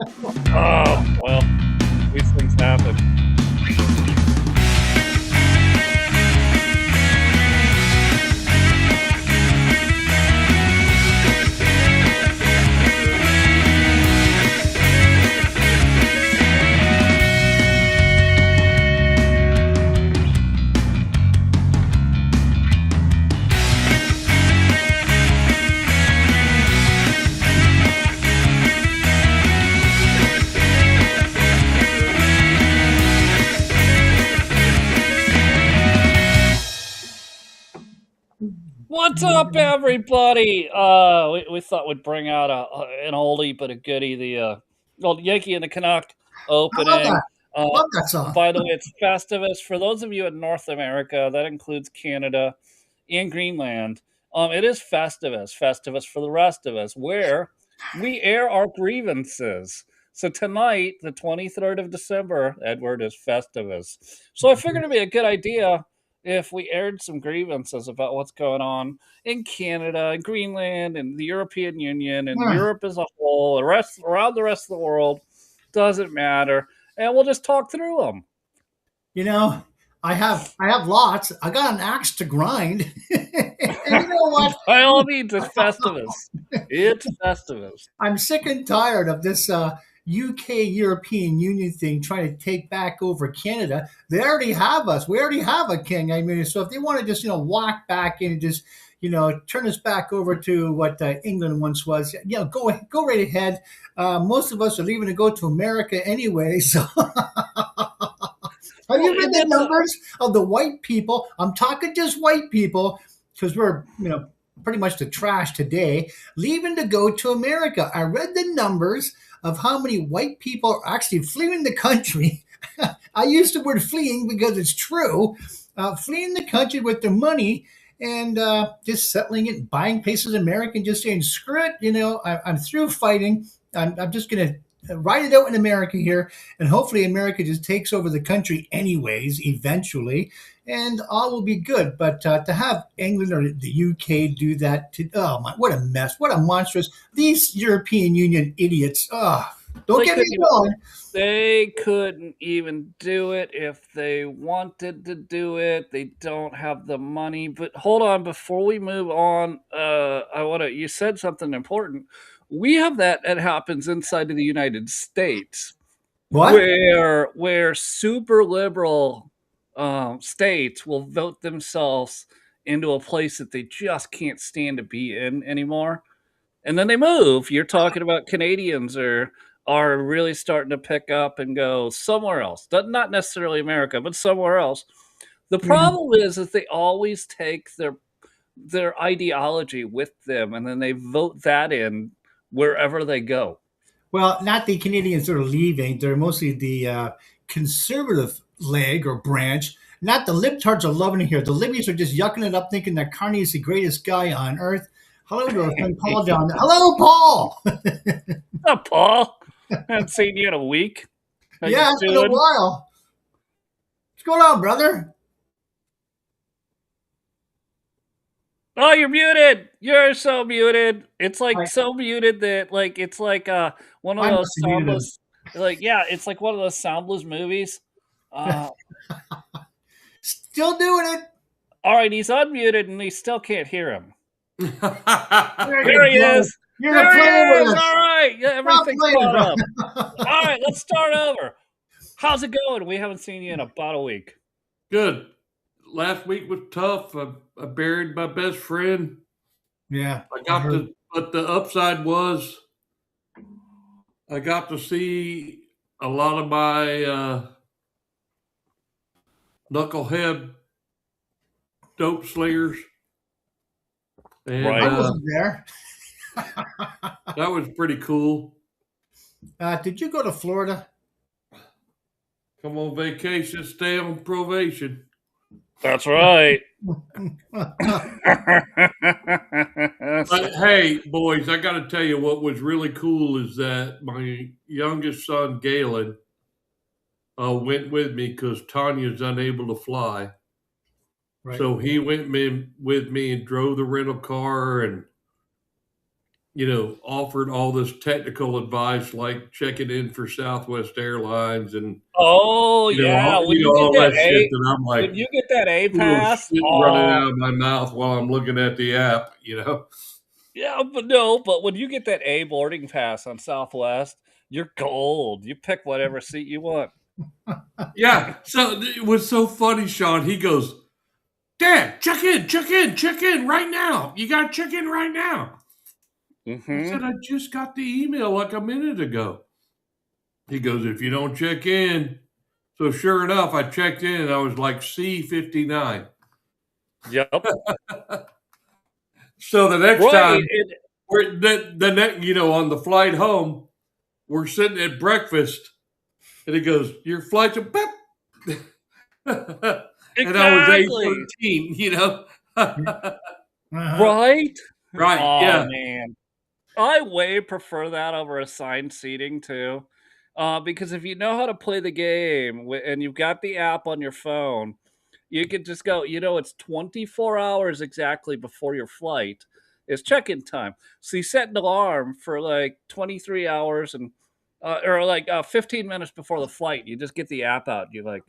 Oh, well, these things happen. What's up, everybody? We thought we'd bring out an oldie but a goodie, the old Yankee and the Canuck I love opening. that. Uh, Love that song. by the way, it's Festivus. For those of you in North America, that includes Canada and Greenland. It is Festivus, Festivus for the rest of us, where we air our grievances. So tonight, the 23rd of December, Edward, is Festivus. So I figured it'd be a good idea if we aired some grievances about what's going on in Canada, and Greenland, and the European Union, and Yeah. Europe as a whole, the rest around the rest of the world, doesn't matter, and we'll just talk through them. You know, I have lots. I got an axe to grind. And you know what? By all means, it's Festivus. It's Festivus. I'm sick and tired of this UK European Union thing trying to take back over Canada. They already have us. We already have a king. I mean, so if they want to just walk back in and just turn us back over to what England once was, go right ahead. Most of us are leaving to go to America anyway. So have Well, you read and the that's numbers of the white people? I'm talking just white people because we're, pretty much the trash today, leaving to go to America. I read the numbers of how many white people are actually fleeing the country. I use the word fleeing because it's true. Fleeing the country with their money and just settling it, buying places in America and just saying, screw it, I'm through fighting. I'm just going to ride it out in America here. And hopefully America just takes over the country anyways, eventually, and all will be good. But to have England or the UK do that, oh my, what a mess! What a monstrous! These European Union idiots. Oh, don't they get me couldn't even wrong. they couldn't even do it if they wanted to do it. They don't have the money. But hold on, before we move on, I want to. You said something important. We have that happens inside of the United States, What? where super liberal states will vote themselves into a place that they just can't stand to be in anymore, and then they move. You're talking about Canadians are really starting to pick up and go somewhere else. Not necessarily America, but somewhere else. The Yeah. problem is they always take their ideology with them, and then they vote that in wherever they go. Well, not the Canadians that are leaving. They're mostly the conservative leg or branch. Not the libtards are loving it here. The libbies are just yucking it up, thinking that Carney is the greatest guy on earth. Hello to our friend Paul down there. Hello, Paul. Up, Paul. I haven't seen you in a week. How you Yeah, it's been a doing? while. What's going on, brother? Oh, you're muted. You're so muted. It's like I, so muted that like it's like one of I those must have muted him. soundless, like, yeah, it's like one of those soundless movies. Uh Still doing it. all right, he's unmuted and he still can't hear him. There There you he go. is. You're There he playing with is. us. All right. Yeah, Stop everything's playing, caught bro. up. All right, let's start over. How's it going? We haven't seen you in about a week. Good. Last week was tough. I buried my best friend. Yeah, I I got heard. to, but the upside was I got to see a lot of my knucklehead dope slingers, and I Right. wasn't there. that was pretty cool. Did you go to Florida? Come on vacation, stay on probation. That's right. But hey, boys, I got to tell you what was really cool is that my youngest son, Galen, went with me because Tanya's unable to fly. Right. So he went with me and drove the rental car, and offered all this technical advice like checking in for Southwest Airlines and Oh, yeah, all that shit that I'm like, when you get that A ooh, pass, shit running oh, out of my mouth while I'm looking at the app. yeah, but no, but when you get that A boarding pass on Southwest, you're gold. You pick whatever seat you want. Yeah. So it was so funny, Sean. He goes, Dad, check in right now. You got to check in right now. I said, Mhm. I just got the email like a minute ago. He goes, if you don't check in. So sure enough, I checked in and I was like C59. Yep. So the next Right, time the next, on the flight home, we're sitting at breakfast and he goes, your flight's a beep. And I was exactly. A13. Uh-huh. Right? Right. Oh, Yeah. man. I way prefer that over assigned seating too, because if you know how to play the game and you've got the app on your phone, you could just go. It's 24 hours exactly before your flight is check-in time. So you set an alarm for like 23 hours and or like 15 minutes before the flight. You just get the app out. You're like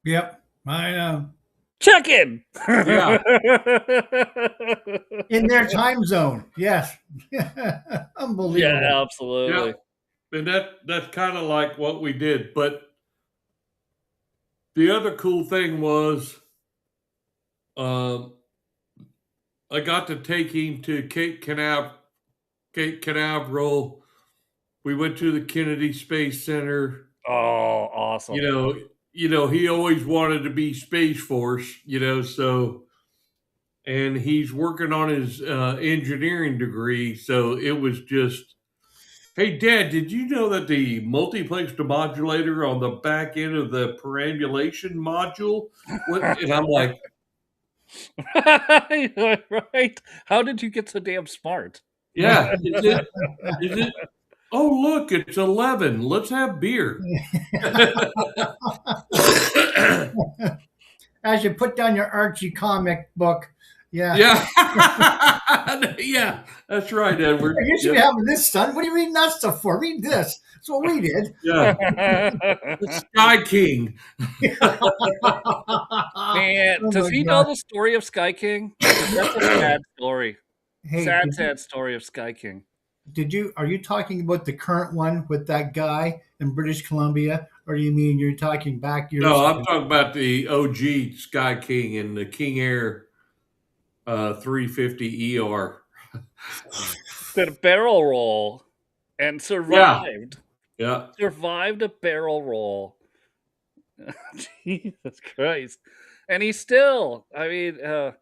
Yep, I know. check in. Yeah. In their time zone. Yes. Yeah, Unbelievable. Yeah. absolutely. And that's kind of like what we did. But the other cool thing was um, I got to take him to Cape Canaveral. We went to the Kennedy Space Center. Oh, awesome. You know, he always wanted to be Space Force. So and he's working on his engineering degree. So it was just, hey, Dad, did you know that the multiplex demodulator on the back end of the perambulation module? And I'm like, Right? How did you get so damn smart? yeah, is it? Oh, look, it's 11. Let's have beer. As you put down your Archie comic book, yeah. Yeah. Yeah, that's right, Edward. You should be Yep. having this, son. What are you reading that stuff for? Read this. That's what we did. Yeah. The Sky King. Man, Oh does my he know god. the story of Sky King? Because that's a sad story. Hey, Sad, sad story of Sky King. are you talking about the current one with that guy in British Columbia, or do you mean you're talking back years No, I'm ago? talking about the OG Sky King and the King Air 350 ER. Did a barrel roll and Yeah. survived. Yeah. Survived a barrel roll. Jesus Christ. And he's still, I mean, uh,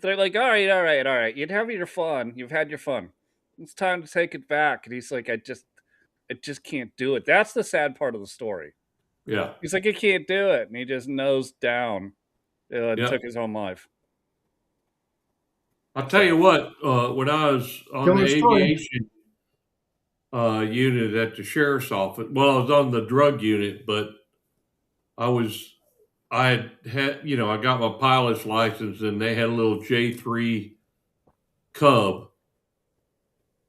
they're like, all right, all right, all right. You'd have your fun. You've had your fun. It's time to take it back. And he's like, I just can't do it. That's the sad part of the story. Yeah. He's like, I can't do it. And he just nosed down and Yeah. took his own life. I'll tell So, you what, when I was on the Don't story. aviation unit at the sheriff's office, well, I was on the drug unit, but I had, I got my pilot's license and they had a little J3 Cub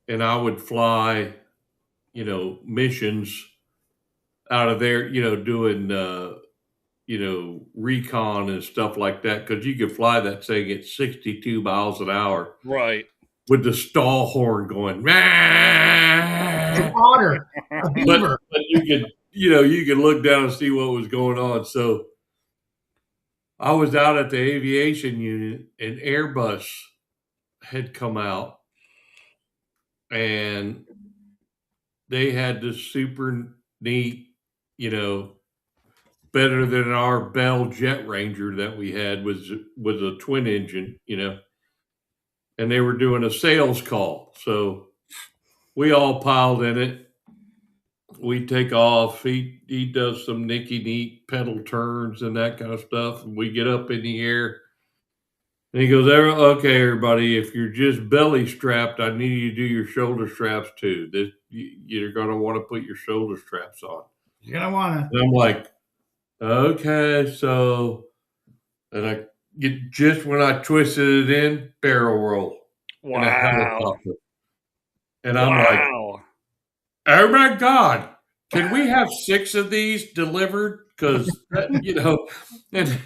and I would fly, missions out of there, doing, recon and stuff like that. Cause you could fly that thing at 62 miles an hour right. with the stall horn going, An "Rah!" otter, a but, beaver. but you could look down and see what was going on. So I was out at the aviation unit and Airbus had come out and they had this super neat, you know, better than our Bell Jet Ranger that we had was a twin engine, and they were doing a sales call. So we all piled in it. We take off. He does some nicky neat pedal turns and that kind of stuff. And we get up in the air. And he goes, okay, everybody, if you're just belly strapped, I need you to do your shoulder straps too. You're going to want to put your shoulder straps on. You're gonna wanna. And I'm like, okay, so, and I get just when I twisted it in, barrel roll. in a Wow. helicopter. And I'm like, Wow. oh my God, can we have 6 of these delivered? Because, and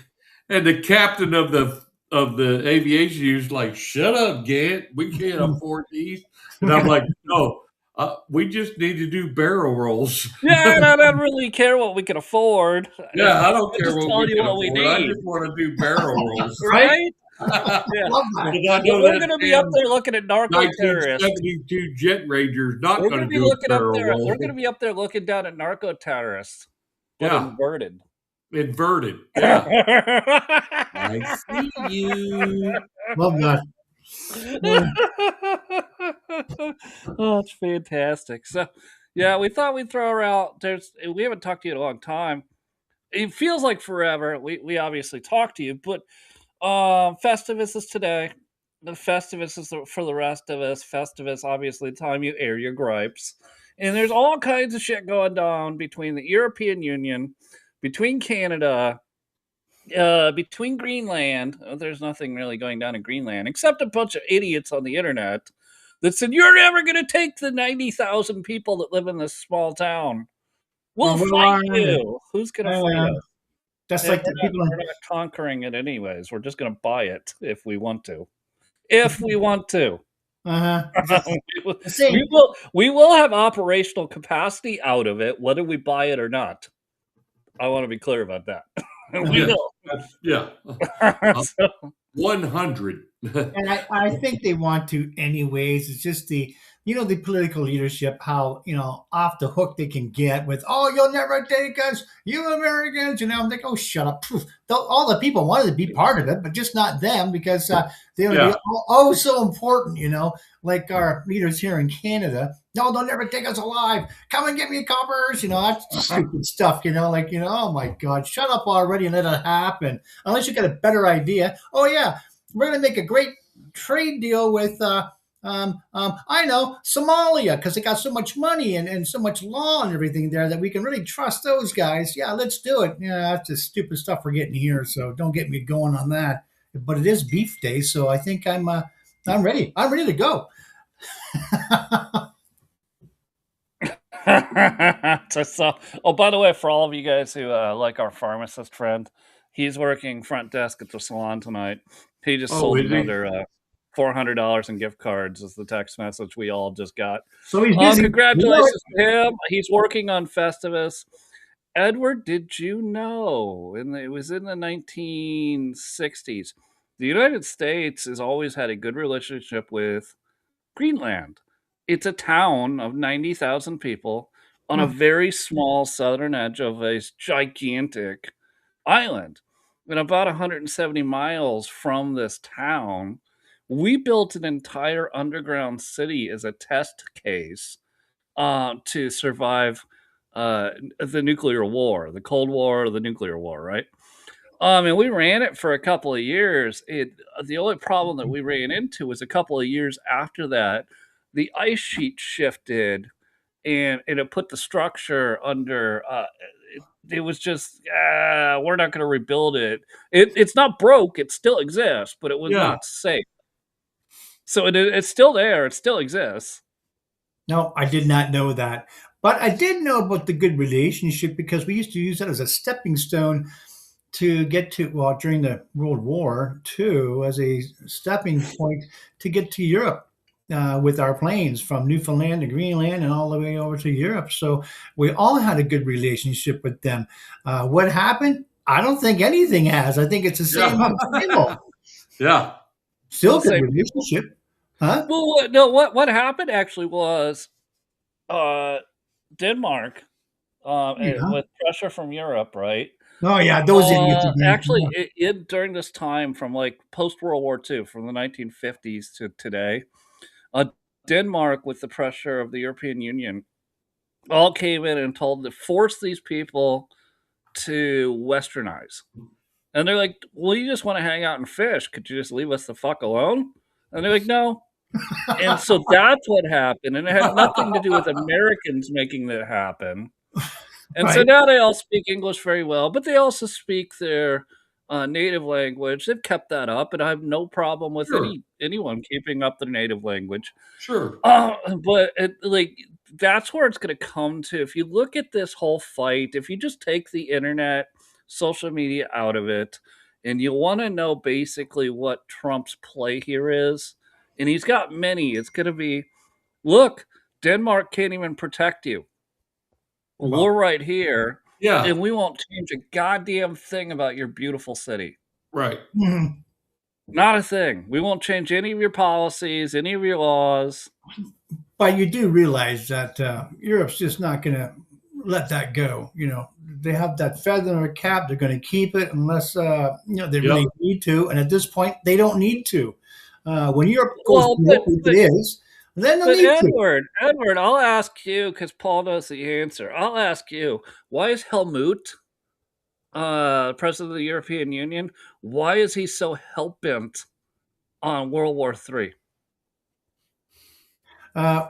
the captain of the aviation is like, shut up, Gant, we can't afford these. And I'm like, no, we just need to do barrel rolls. Yeah, and I don't really care what we can afford. Yeah, I don't I'm care just what telling we you can what we afford. I need, just want to do barrel rolls. Right? right? Yeah. Love that. Because I Well, know we're that gonna be up damn there looking at narco terrorists. 1972 Jet Ranger is not We're going gonna to be do a looking up barrel there. We're roll. gonna be up there looking down at narco terrorists, but Yeah, inverted. inverted. Yeah, I see you. Love that. Uh, Oh, it's fantastic. So, yeah, we thought we'd throw her out. We haven't talked to you in a long time. It feels like forever. We obviously talked to you, but Festivus is today. The Festivus is for the rest of us. Festivus, obviously, the time you air your gripes. And there's all kinds of shit going down between the European Union, between Canada, between Greenland. There's nothing really going down in Greenland except a bunch of idiots on the internet that said, "You're never going to take the 90,000 people that live in this small town. We'll fight you." Who's going to fight uh, us? that's And like the people. we're not conquering it anyways. We're just going to buy it if we want to. If we want to. Just we, will, the same. we will have operational capacity out of it, whether we buy it or not. I want to be clear about that. We Yes, will. yeah. So, 100. And I think they want to anyways. It's just the political leadership, how, off the hook they can get with, oh, you'll never take us, you Americans. I'm like, oh, shut up. Poof. All the people wanted to be part of it, but just not them because they want to be Yeah, so important, like our leaders here in Canada. No, they'll never take us alive. Come and get me coppers. That's stupid stuff, oh my God, shut up already and let it happen. Unless you got a better idea. Oh, yeah, we're going to make a great trade deal with, I know, Somalia, because they got so much money and so much law and everything there that we can really trust those guys. Yeah, let's do it. Yeah, that's the stupid stuff we're getting here. So don't get me going on that. But it is beef day, so I think I'm ready. I'm ready to go. Oh, by the way, for all of you guys who like our pharmacist friend, he's working front desk at the salon tonight. He just oh, sold is he? another $400 in gift cards, is the text message we all just got. So he's busy. You know it. Congratulations to him. He's working on Festivus. Edward, did you know? It was in the 1960s. The United States has always had a good relationship with Greenland. It's a town of 90,000 people on a Hmm. very small southern edge of a gigantic island. And about 170 miles from this town, we built an entire underground city as a test case to survive the nuclear war, the Cold War, the nuclear war, right? And we ran it for a couple of years. The only problem that we ran into was a couple of years after that, the ice sheet shifted and it put the structure under. It was just we're not going to rebuild it. It's not broke; it still exists, but it was Yeah, not safe. So it's still there. It still exists. No, I did not know that. But I did know about the good relationship because we used to use that as a stepping stone to get to, well, during the World War too, as a stepping point to get to Europe with our planes from Newfoundland to Greenland and all the way over to Europe. So we all had a good relationship with them. What happened? I don't think anything has. I think it's the same yeah, old, same old. yeah. Still Still good same. relationship, huh? Well, no. What happened actually was uh, Denmark Yeah. with pressure from Europe, right? Oh yeah, those idiots again. Actually, during this time from like post World War II, from the 1950s to today, uh, Denmark, with the pressure of the European Union, all came in and told to force these people to westernize. And they're like, "Well, you just want to hang out and fish. Could you just leave us the fuck alone?" And they're like, "No." And so that's what happened, and it had nothing to do with Americans making that happen. And so Right. now they all speak English very well, but they also speak their native language. They've kept that up, and I have no problem with Sure. anyone keeping up their native language. Sure. But like that's where it's going to come to. If you look at this whole fight, if you just take the internet, social media out of it, and you want to know basically what Trump's play here is, and he's got many, it's going to be look, Denmark can't even protect you. Well, We're right here, Yeah. and we won't change a goddamn thing about your beautiful city. Right. mhm. Not a thing. We won't change any of your policies, any of your laws. But you do realize that Europe's just not going to let that go. They have that feather in their cap. They're going to keep it unless they Yep. really need to. And at this point, they don't need to. When Europe goes Well, broke, which it is, then they'll but need to. Edward, I'll ask you because Paul knows the answer. I'll ask you, why is Helmut, president of the European Union, why is he so hell bent on World War III?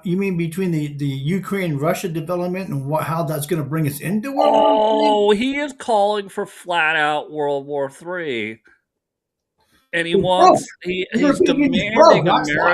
You mean between the Ukraine Russia development and how that's going to bring us into World War III? Oh, he is calling for flat out World War III. And he It's broke. wants The European Union's broke. That's why.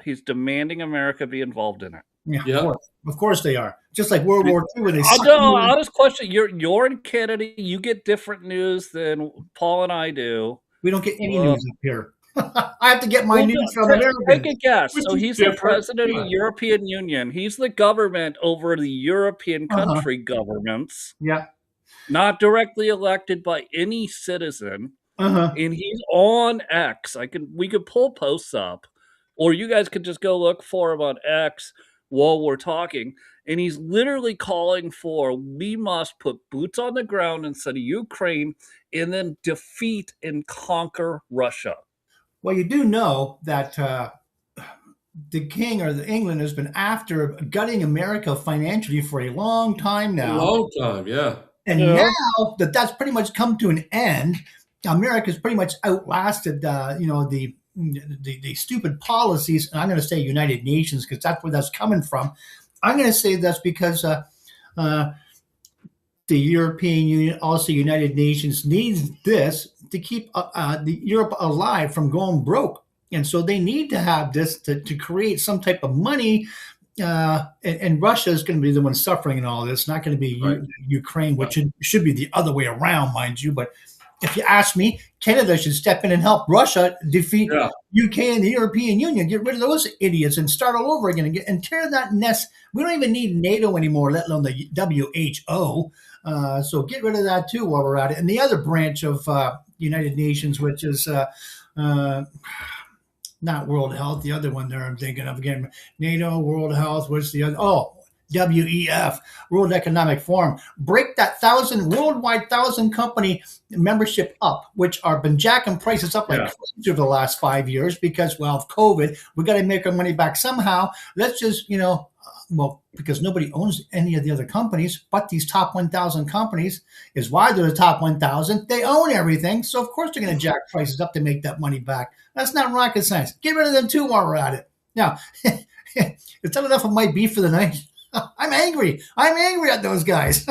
He's demanding America be involved in it. Yeah, Yep. of course they are. Just like World War II when they I'll sucked do you in. honest question. You're in Canada. You get different news than Paul and I do. We don't get any Well, news up here. I have to get my well, news from take Americans. a guess. Which So is he's the different. president of the Yeah. European Union. He's the government over the European Uh-huh. country governments, Yeah. not directly elected by any citizen. Uh-huh. And he's on X. We could pull posts up, or you guys could just go look for him on X while we're talking. And he's literally calling for we must put boots on the ground instead of Ukraine and then defeat and conquer Russia. Well, you do know that the king or the England has been after gutting America financially for a long time A now. long time. Yeah. And Yeah. now that that's pretty much come to an end, America's pretty much outlasted, the stupid policies. And I'm going to say United Nations because that's where that's coming from. I'm going to say that's because uh, the European Union, also United Nations, needs this to keep the Europe alive from going broke, and so they need to have this to create some type of money. And Russia is going to be the one suffering in all this, not going to be Right. Ukraine, which should be the other way around, mind you. But if you ask me, Canada should step in and help Russia defeat Yeah. UK and the European Union, get rid of those idiots and start all over again and tear that nest. We don't even need NATO anymore, let alone the WHO. So get rid of that too while we're at it. And the other branch of United Nations, which is not World Health, the other one there I'm thinking of again, NATO, World Health, what's the other? Oh, WEF, World Economic Forum. Break that worldwide 1,000 company membership up, which are been jacking prices up like Yeah. crazy over the last 5 years because, well, of COVID, we got to make our money back somehow. Let's just, because nobody owns any of the other companies, but these top 1,000 companies is why they're the top 1,000. They own everything. So, of course, they're going to jack prices up to make that money back. That's not rocket science. Get rid of them too while we're at it. Now, is that enough of my beef for the night? I'm angry. I'm angry at those guys.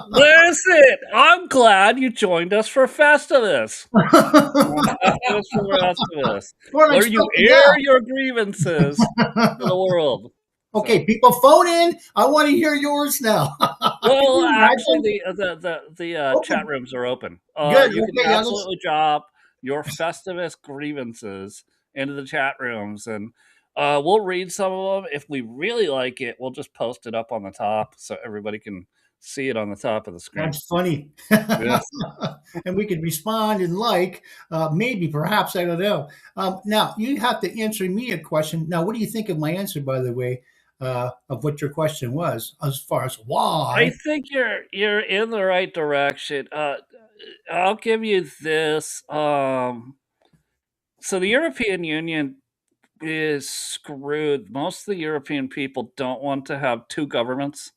Listen, I'm glad you joined us for Festivus. Festivus for Festivus, where you air your grievances to the world. Okay, people, phone in. I want to hear yours now. Well, Can you actually, imagine? the Open. chat rooms are open. Good. You can Okay, yeah, absolutely drop your Festivus grievances into the chat rooms, and we'll read some of them. If we really like it, we'll just post it up on the top so everybody can see it on the top of the screen. That's funny. Yes. And we could respond and maybe, perhaps, I don't know. Now, you have to answer me a question. Now, what do you think of my answer, by the way, of what your question was, as far as I why? think you're in the right direction. I'll give you this. So the European Union is screwed. Most of the European people don't want to have two governments.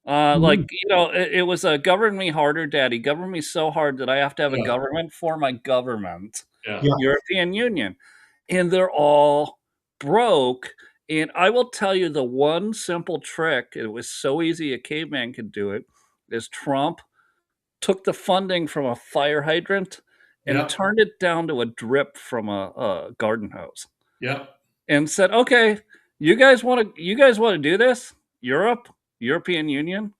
Mhm. It was a govern me harder, daddy. Govern me so hard that I have to have a Yeah. government for my government. Yeah. Yeah. European Union. And they're all broke. And I will tell you the one simple trick, it was so easy a caveman could do it, is Trump took the funding from a fire hydrant and Yep. turned it down to a drip from a garden hose Yep. and said, "Okay, you guys wanna do this? Europe, European Union,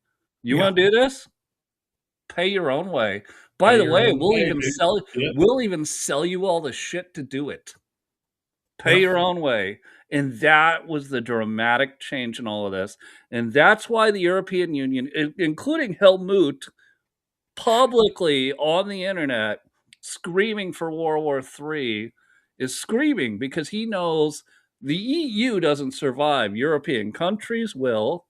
you Yeah. wanna do this? Pay your own way. By Pay the your way, own way, dude. Yep. we'll even sell you all the shit to do it. Pay Yep. your own way." And that was the dramatic change in all of this, and that's why the European Union, including Helmut, publicly on the internet screaming for World War III, is screaming because he knows the EU doesn't survive. European countries will.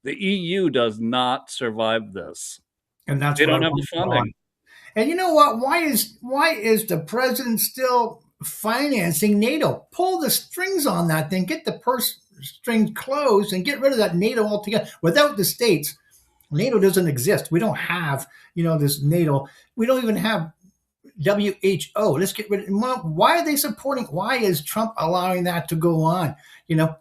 The EU does not survive this. And that's They what I don't have the want on. funding. And you know what? Why is the president still financing NATO? Pull the strings on that thing. Get the purse strings closed and get rid of that NATO altogether. Without the states, NATO doesn't exist. We don't have, this NATO. We don't even have WHO. Let's get rid of. Why are they supporting? Why is Trump allowing that to go on?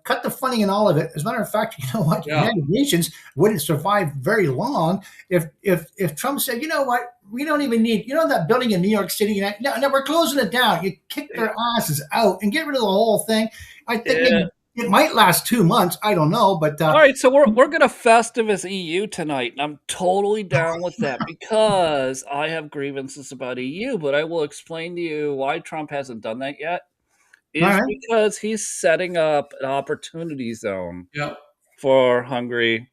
Cut the funding and all of it. As a matter of fact, you know what? Yeah. United Nations wouldn't survive very long if Trump said, you know what, we don't even need, that building in New York City. No, we're closing it down. You kick their asses out and get rid of the whole thing. I think Yeah. maybe it might last 2 months. I don't know, but All right, so we're gonna Festivus EU tonight, and I'm totally down with that because I have grievances about EU, but I will explain to you why Trump hasn't done that yet. all Is right. because he's setting up an opportunity zone Yep. for Hungary,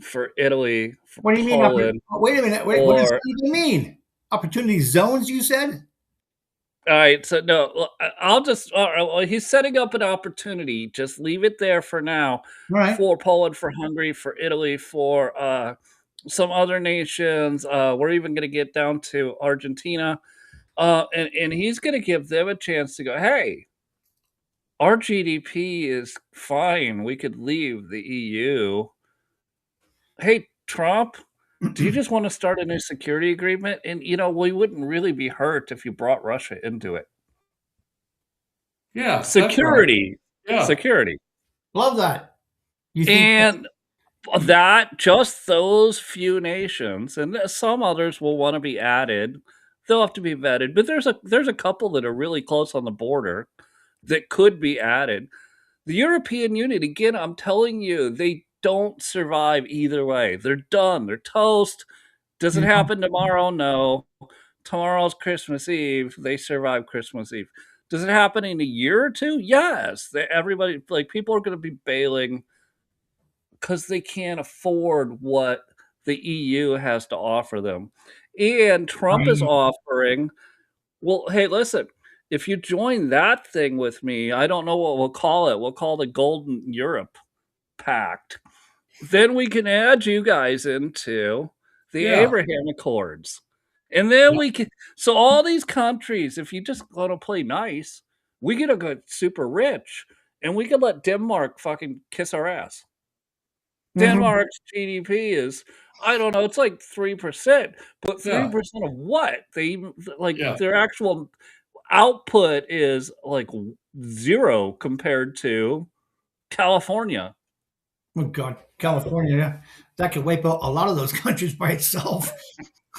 for Italy, for What do you mean? Poland, Wait a minute. Wait, what does for that even mean? Opportunity zones? You said. all right, so no, I'll just well, he's setting up an opportunity. Just leave it there for now All right. for Poland, for Hungary, for Italy, for some other nations. We're even going to get down to Argentina, and he's going to give them a chance to go. Hey, our GDP is fine. We could leave the EU. Hey, Trump, do you just want to start a new security agreement? And we wouldn't really be hurt if you brought Russia into it. Yeah, that's right. Security, Yeah. security. Love that. You think And that just those few nations, and some others will want to be added. They'll have to be vetted, but there's a couple that are really close on the border that could be added. The European Union, again, I'm telling you, they don't survive either way. They're done. They're toast. Does it you know, happen tomorrow? No. Tomorrow's Christmas Eve. They survive Christmas Eve. Does it happen in a year or two? Yes. Everybody, like, people are going to be bailing because they can't afford what the EU has to offer them. And Trump is I- offering, well, hey, listen, if you join that thing with me, I don't know what we'll call it. We'll call the Golden Europe Pact. Then we can add you guys into the Yeah. Abraham Accords. And then we can, so all these countries, if you just want to play nice, we get to get super rich and we can let Denmark fucking kiss our ass. Mhm. Denmark's GDP is, I don't know, it's like 3%, but Yeah. 3% of what? They even, like, Yeah. their actual output is like 0 compared to California. Oh God, California, yeah, that could wipe out a lot of those countries by itself.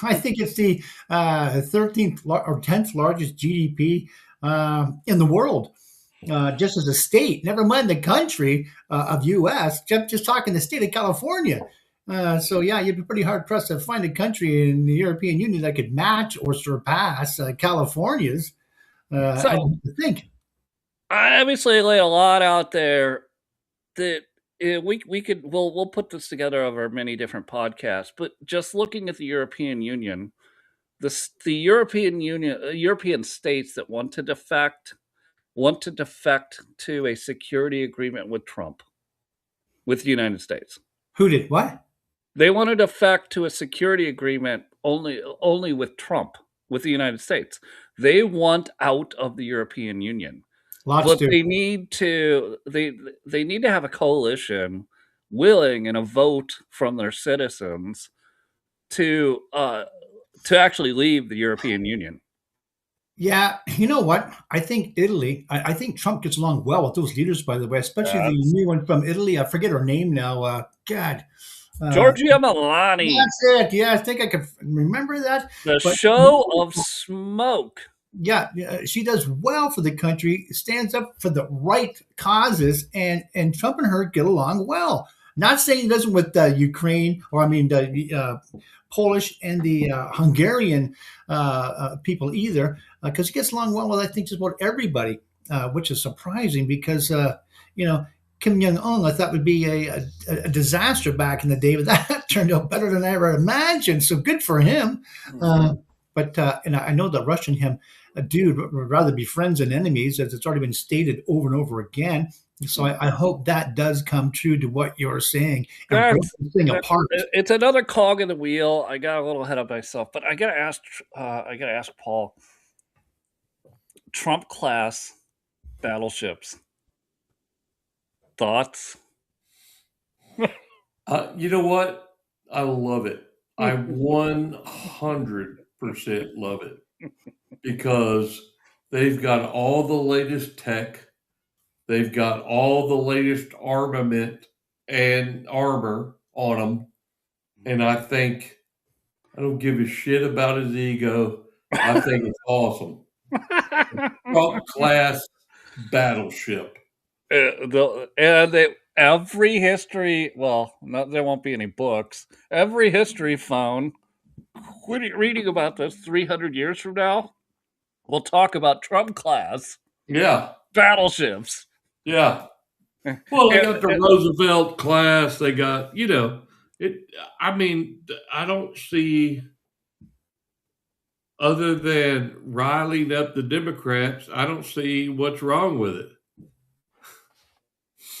I think it's the 13th or 10th largest GDP in the world, just as a state. Never mind the country of U.S. Just talking the state of California. So yeah, you'd be pretty hard pressed to find a country in the European Union that could match or surpass California's. I So, think. I obviously laid a lot out there that we'll put this together over many different podcasts, but just looking at the European Union, the European Union, European states that want to defect to a security agreement with Trump, with the United States. Who did what? They want to defect to a security agreement only with Trump, with the United States. They want out of the European Union. Lots But to. they need to have a coalition willing and a vote from their citizens to actually leave the European Union. Yeah, you know what? I think Italy. I think Trump gets along well with those leaders, by the way, especially the That's new one from Italy. I forget her name now. God, uh, Giorgia Melani, that's it. Yeah, I think I could remember that. the But show of smoke. yeah, she does well for the country, stands up for the right causes, and Trump and her get along well. Not saying he doesn't with Ukraine, or I mean the Polish and the Hungarian people either, because he gets along well with I think just about everybody, which is surprising because you know Kim Jong Un I thought would be a disaster back in the day, but that turned out better than I ever imagined. So good for him. Mhm. Uh, but and I know the Russian him a dude would rather be friends than enemies, as it's already been stated over and over again. So I hope that does come true to what you're saying and break That's this thing that's apart. it's another cog in the wheel. I got a little ahead of myself, but I gotta ask Paul. Trump class battleships. Thoughts? You know what? I love it. I 100% love it because they've got all the latest tech. They've got all the latest armament and armor on them. And I don't give a shit about his ego. I think it's awesome. Trump class battleship. And every history, well, not, there won't be any books. Every history phone, reading about this 300 years from now, we'll talk about Trump class Yeah. battleships. Yeah. And, Well, they got the and Roosevelt class. They got, it. I mean, I don't see, other than riling up the Democrats, I don't see what's wrong with it.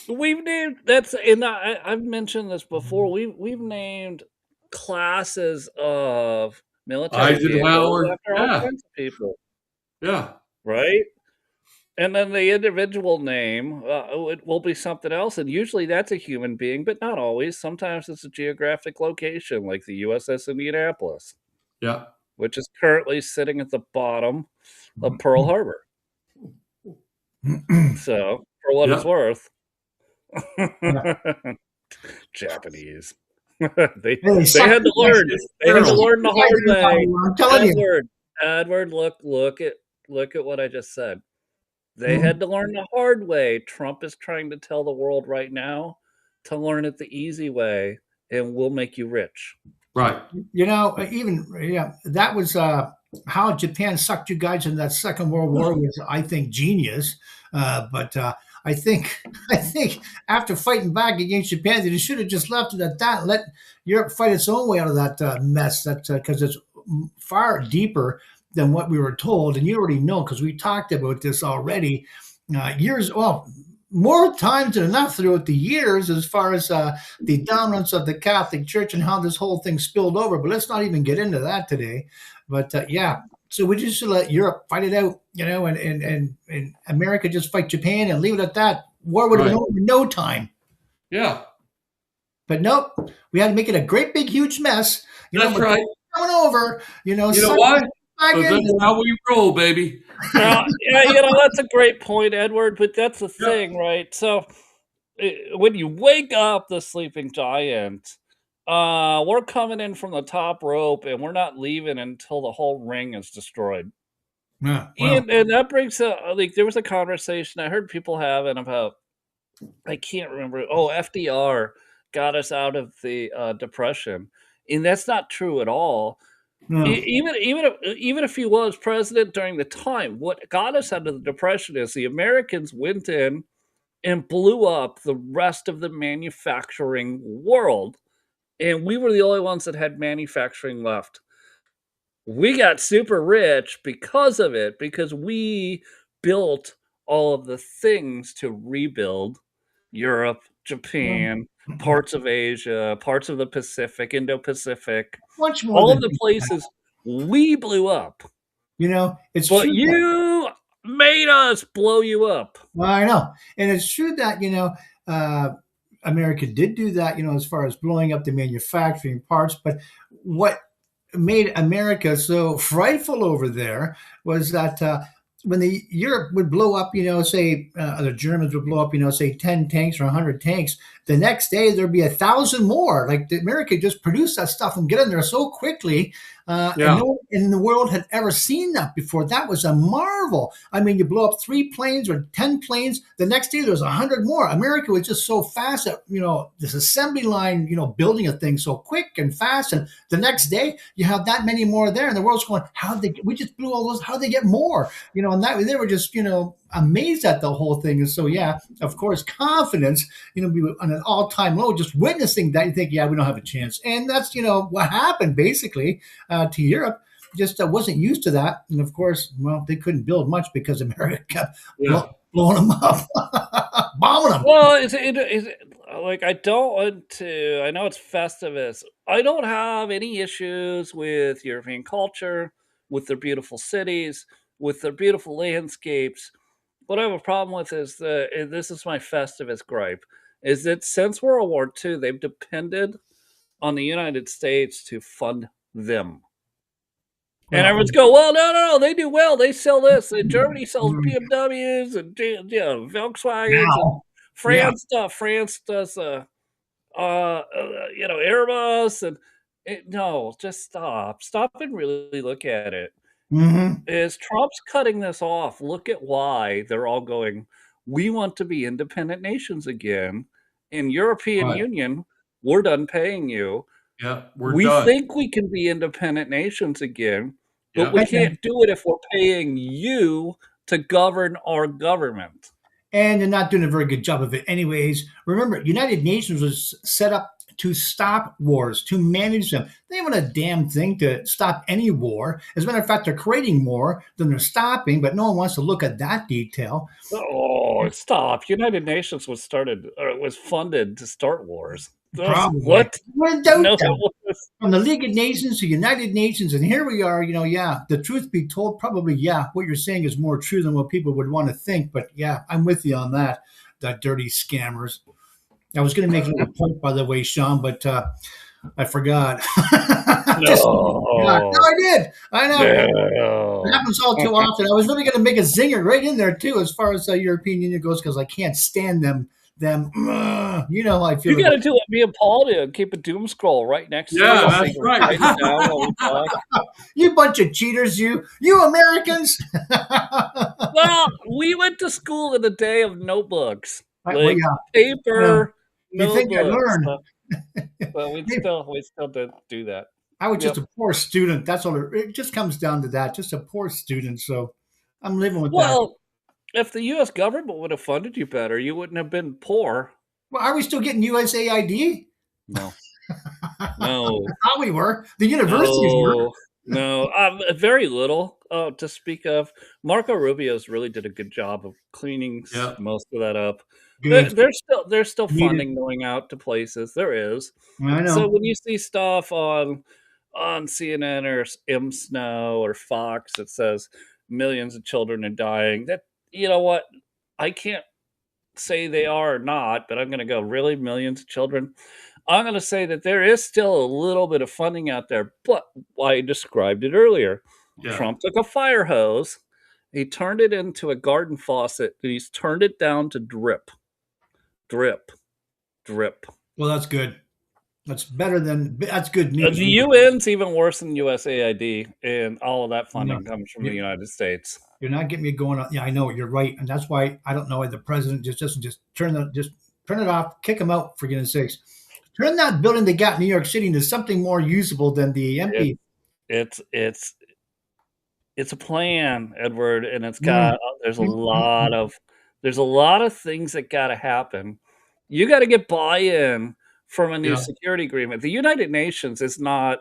we've named that's and I've mentioned this before. We've named classes of military vehicles Eisenhower, after all yeah, kinds of people, yeah, right? And then the individual name it will be something else, and usually that's a human being, but not always. Sometimes it's a geographic location, like the USS Indianapolis, yeah, which is currently sitting at the bottom of Pearl Harbor. So, for what it's yeah. worth, Yeah. Japanese. they Hey, they they suck had to you guys. learn. They They had to suck Terrible. learn you the guys hard in the way. I'm telling you. Edward, look at what I just said. They had to learn the hard way. Trump is trying to tell the world right now to learn it the easy way, and we'll make you rich. Right. Even yeah, that was how Japan sucked you guys in that Second World War was, I think, genius. But I think, I think after fighting back against Japan, they should have just left it at that. And let Europe fight its own way out of that mess. That because it's far deeper than what we were told, and you already know because we talked about this already years. Well, more times than enough throughout the years, as far as the dominance of the Catholic Church and how this whole thing spilled over. But let's not even get into that today. But yeah, so we just should let Europe fight it out, and America just fight Japan and leave it at that. War would have been Right. over in no time. Yeah. But nope, we had to make it a great big huge mess. That's But right. coming over, You know suck why? back Because in. that's how we roll, baby. Yeah, that's a great point, Edward. But that's the Yep. thing, right? So when you wake up the sleeping giant, we're coming in from the top rope, and we're not leaving until the whole ring is destroyed. Yeah, well, And that brings like there was a conversation I heard people having about I can't remember. Oh, FDR got us out of the depression, and that's not true at all. no, Even if he was president during the time, what got us out of the depression is the Americans went in and blew up the rest of the manufacturing world, and we were the only ones that had manufacturing left. We got super rich because of it, because we built all of the things to rebuild Europe, no, Japan, mm-mm. parts of Asia, parts of the Pacific, Indo-Pacific, Much more all of than the places we blew up. it's But true. you made us blow you up. Well, I know, and it's true that uh, America did do that. As far as blowing up the manufacturing parts, but what? made America so frightful over there was that when the Europe would blow up, say the Germans would blow up, say 10 tanks or 100 tanks, the next day there'd be 1,000 more. Like America just produced that stuff and get in there so quickly, and Yeah. no one in the world had ever seen that before. That was a marvel. I mean, you blow up 3 planes or 10 planes, the next day there's 100 more. America was just so fast at this assembly line, building a thing so quick and fast, and the next day you have that many more there, and the world's going, how they? We just blew all those. How they get more? And that they were just amazed at the whole thing. And so yeah, of course, confidence, be on an all-time low. Just witnessing that, you think, yeah, we don't have a chance, and that's what happened basically to Europe. Just wasn't used to that, and of course, well, they couldn't build much because America kept Yeah. blowing them up, bombing them. Well, like, I don't want to I know it's Festivus. I don't have any issues with European culture, with their beautiful cities, with their beautiful landscapes. What I have a problem with is this is my Festivus gripe, is that since World War II, they've depended on the United States to fund them. And Well, everyone's go, well, no, no, no, they do well. They sell this. And Germany sells BMWs and Volkswagens, and now, yeah. France does Airbus, and no, just stop and really look at it. Hmm. Is Trump's cutting this off? Look at why they're all going. We want to be independent nations again. In European Right. Union, we're done paying you. Yeah. We're We done. think we can be independent nations again, but Yeah. we can't do it if we're paying you to govern our government. And they're not doing a very good job of it. Anyways, remember, United Nations was set up to stop wars, to manage them. They haven't a damn thing to stop any war. As a matter of fact, they're creating more than they're stopping, but no one wants to look at that detail. Oh, stop. United Nations was started or was funded to start wars. Probably. What? Without doubt, No, it was. from the League of Nations to United Nations, and here we are. Yeah, the truth be told, probably, yeah, what you're saying is more true than what people would want to think. But yeah, I'm with you on that. The dirty scammers. I was going to make a little point, by the way, Sean, but I forgot. Just forgot. No, No. I did. I know. It No. happens all too often. I was really going to make a zinger right in there too, as far as European Union goes, because I can't stand them. You know how I You feel about. gotta do what me and Paul do, keep a doom scroll right next to Yeah. you so you That's can right. write it down while we talk. You bunch of cheaters, you Americans. Well, we went to school in the day of notebooks, Well, like yeah. Yeah. paper You think I notebooks, learned? but we still did do that. I was just Yep. a poor student. That's all. It just comes down to that. Just a poor student. So I'm living with that. Well, if the US government would have funded you better, you wouldn't have been poor. Well, are we still getting USAID? No. I No. thought we were. The universities were. No. No. Very little, to speak of. Marco Rubio's really did a good job of cleaning Yeah. most of that up. Good. There's still Needed. funding going out to places. There is. I So know. when you see stuff on CNN or M Snow or Fox that says millions of children are dying, that you know what? I can't say they are or not, but I'm going to go, really, millions of children. I'm going to say that there is still a little bit of funding out there, but I described it earlier. Yeah. Trump took a fire hose, he turned it into a garden faucet, and he's turned it down to drip, drip, drip. Well, that's good. That's better than. That's good The news. UN's even worse than USAID, and all of that No, funding comes from the you- United States. you're not getting me going on. Yeah, I know you're right, and that's why I don't know why the president just doesn't just turn it off, kick him out for goodness sakes. Turn that building they got in New York City into something more usable than the It, empty. it's it's it's a plan, Edward, and it's Mm, got mm, mm, mm. there's a lot of things that got to happen. You got to get buy-in from a new Yeah. security agreement. The United Nations is not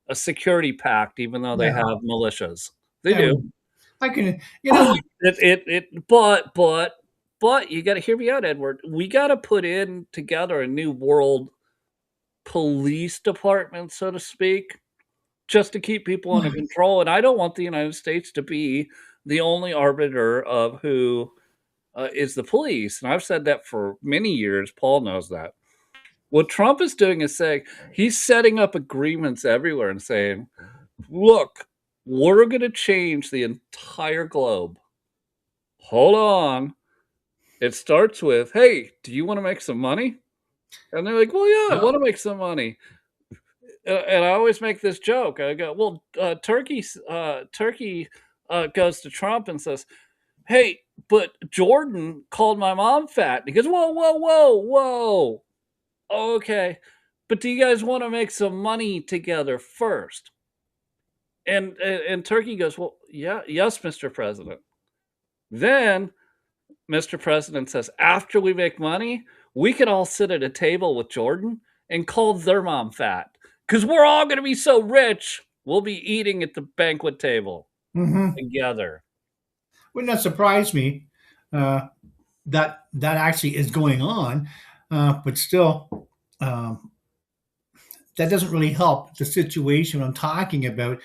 a security pact, even though they Yeah, have militias. They yeah, do. I can. You know, But you got to hear me out, Edward. We got to put in together a new world police department, so to speak, just to keep people under control. And I don't want the United States to be the only arbiter of who is the police. And I've said that for many years. Paul knows that. What Trump is doing is saying he's setting up agreements everywhere and saying, look, we're going to change the entire globe. Hold on. It starts with, hey, do you want to make some money? And they're like, well, yeah, I Yep. want to make some money. And I always make this joke. I go, well, Turkey goes to Trump and says, hey, but Jordan called my mom fat. He goes, whoa, whoa, whoa, whoa. Okay. But do you guys want to make some money together first? And Turkey goes, well, yeah, yes, Mr. President. Then Mr. President says, after we make money, we can all sit at a table with Jordan and call their mom fat because we're all going to be so rich. We'll be eating at the banquet table Mm-hmm. together. Wouldn't that surprise me? Uh, that actually is going on, but still, um, that doesn't really help the situation I'm talking about.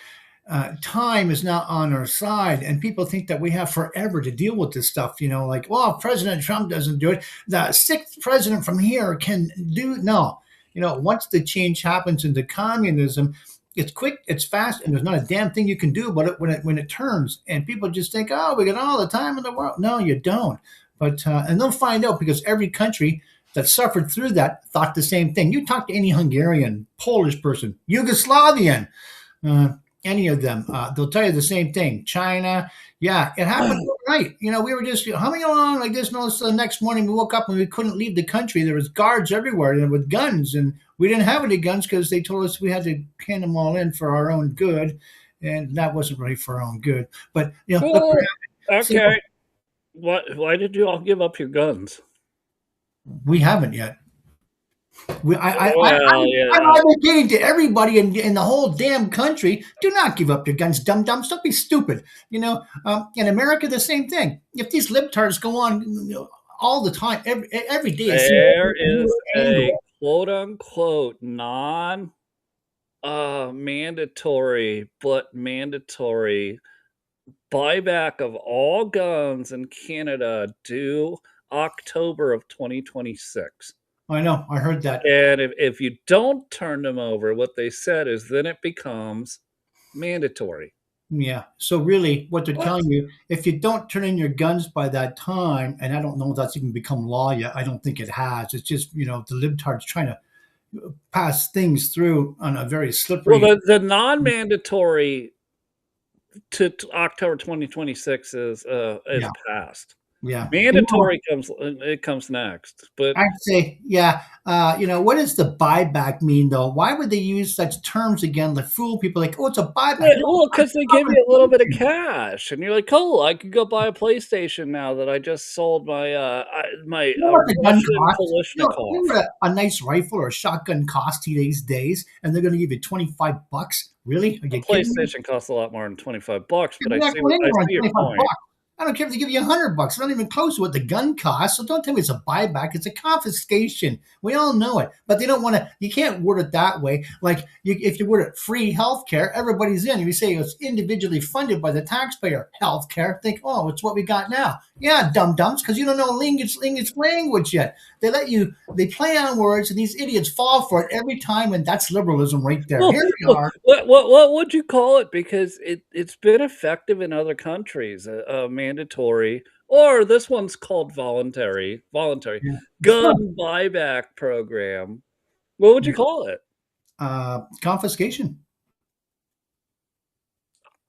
Time is not on our side, and people think that we have forever to deal with this stuff. You know, like, well, if President Trump doesn't do it, the sixth president from here can do. No, you know, once the change happens into communism, it's quick, it's fast, and there's not a damn thing you can do about it when it turns. And people just think, oh, we got all the time in the world. No, you don't. But and they'll find out because every country that suffered through that thought the same thing. You talk to any Hungarian, Polish person, Yugoslavian. Uh, any of them, they'll tell you the same thing. China, yeah, it happened overnight. You know, we were just humming along like this, and all the next morning we woke up and we couldn't leave the country. There was guards everywhere and with guns, and we didn't have any guns because they told us we had to hand them all in for our own good, and that wasn't really for our own good. But you know, look, Oh, so okay. Why did you all give up your guns? we haven't yet. Well, I'm yeah. advocating to everybody in the whole damn country: do not give up your guns, dum dums. Don't be stupid. You know, in America, the same thing. If these libtards go on, you know, all the time, every day, it seems There like a new is a angle. quote unquote non mandatory but mandatory buyback of all guns in Canada due October of 2026. I know. I heard that. And if you don't turn them over, what they said is then it becomes mandatory. Yeah. So really, what they're What? telling you, if you don't turn in your guns by that time, and I don't know if that's even become law yet. I don't think it has. It's just the libtards trying to pass things through on a very Well, slippery. the non-mandatory to October 2026 is Yeah. passed. Yeah. You know, Mandatory comes next. But I'd say, yeah. What does the buyback mean, though? Why would they use such terms again to fool people? Like, oh, it's a buyback. yeah, No, well, it's because they give you a little bit of compensation. cash, and you're like, "Cool, I could go buy a PlayStation now that I just sold my You know what the gun Russian costs? You Kalashnikov." know what a nice rifle or a shotgun costs these days, and they're going to give you $25. Really? Are A you kidding me? PlayStation costs a lot more than $25, but You're not going I anywhere on see your 25 point. bucks. I don't care if they give you $100. It's not even close to what the gun costs. So don't tell me it's a buyback. It's a confiscation. We all know it, but they don't want to. You can't word it that way. Like if you word it free health care, everybody's in. If you say it's individually funded by the taxpayer health care, think, oh, it's what we got now. Yeah, dum dums, because you don't know English language yet. They play on words, and these idiots fall for it every time, and that's liberalism right there. Well, Here we are. what would you call it? Because it's been effective in other countries, mandatory, or this one's called voluntary Yeah. gun buyback program. What would you call it? Confiscation.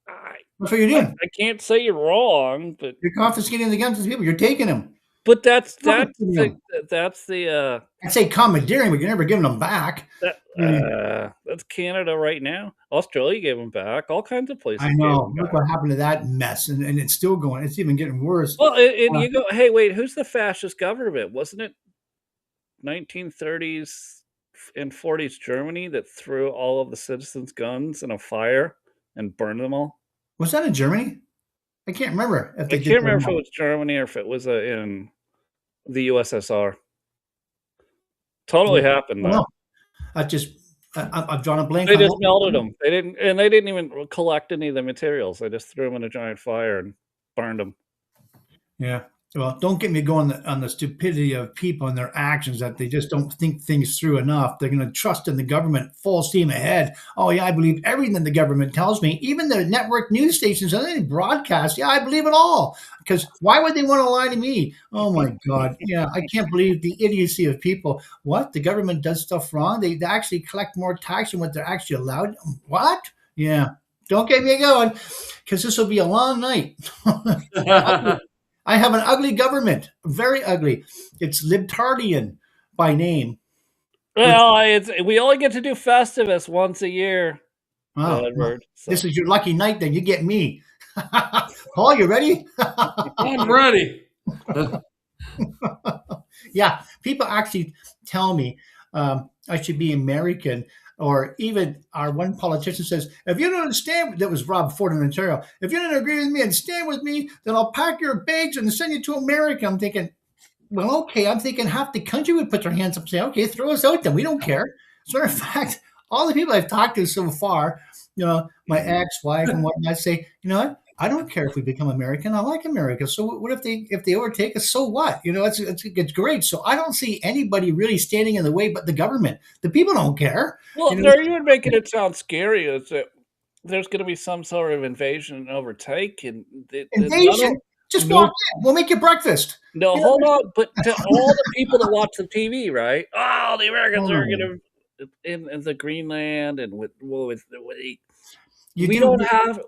I That's what you're I doing. I can't say you're wrong, You're confiscating the guns of the people. You're taking them. but Confiscating them. that's the, I'd say commandeering, but you're never giving them back. I mean, that's Canada right now. Australia gave them back. All kinds of I places gave know. them Look back. what happened to that mess, and it's still going. It's even getting worse. Well, and Uh, you go, "Hey, wait, who's the fascist government? Wasn't it 1930s and 40s Germany that threw all of the citizens' guns in a fire and burned them all?" was that in Germany? I can't remember if I they did can't that or remember if it not. was Germany or if it was, in the USSR. Totally Yeah, happened, I don't know. though. I've drawn a blank They on just what. melted them. They didn't even collect any of the materials. They just threw them in a giant fire and burned them. Yeah. Well, don't get me going on the stupidity of people and their actions that they just don't think things through enough. They're going to trust in the government full steam ahead. Oh, yeah, I believe everything the government tells me. Even the network news stations and they broadcast. Yeah, I believe it all. Because why would they want to lie to me? Oh, my God. Yeah, I can't believe the idiocy of people. What? The government does stuff wrong? They actually collect more tax than what they're actually allowed? What? Yeah. Don't get me going because this will be a long night. I have an ugly government, very ugly. It's libtardian by name. Which Well, we only get to do Festivus once a year, well, Edward. this So is your lucky night. Then you get me. Paul, you ready? I'm ready. Yeah, people actually tell me I should be American, or even our one politician says, "If you don't understand," that was Rob Ford in Ontario. "If you don't agree with me and stand with me, then I'll pack your bags and send you to America." I'm thinking, well, okay. I'm thinking half the country would put their hands up and say, okay, throw us out then. We don't care. As a matter of fact, all the people I've talked to so far, my ex-wife and whatnot say, you know what? I don't care if we become American. I like America. So what if they overtake us? So what? It's great. So I don't see anybody really standing in the way, but the government. The people don't care. well, You know, they're even making it sound scary. Is that there's going to be some sort of invasion and overtake, and none invasion. of Just walk no, in. We'll make you breakfast. no, You know, hold on. But to all the people that watch the TV, right? Oh, the Americans are oh, going to in the Greenland and with you do.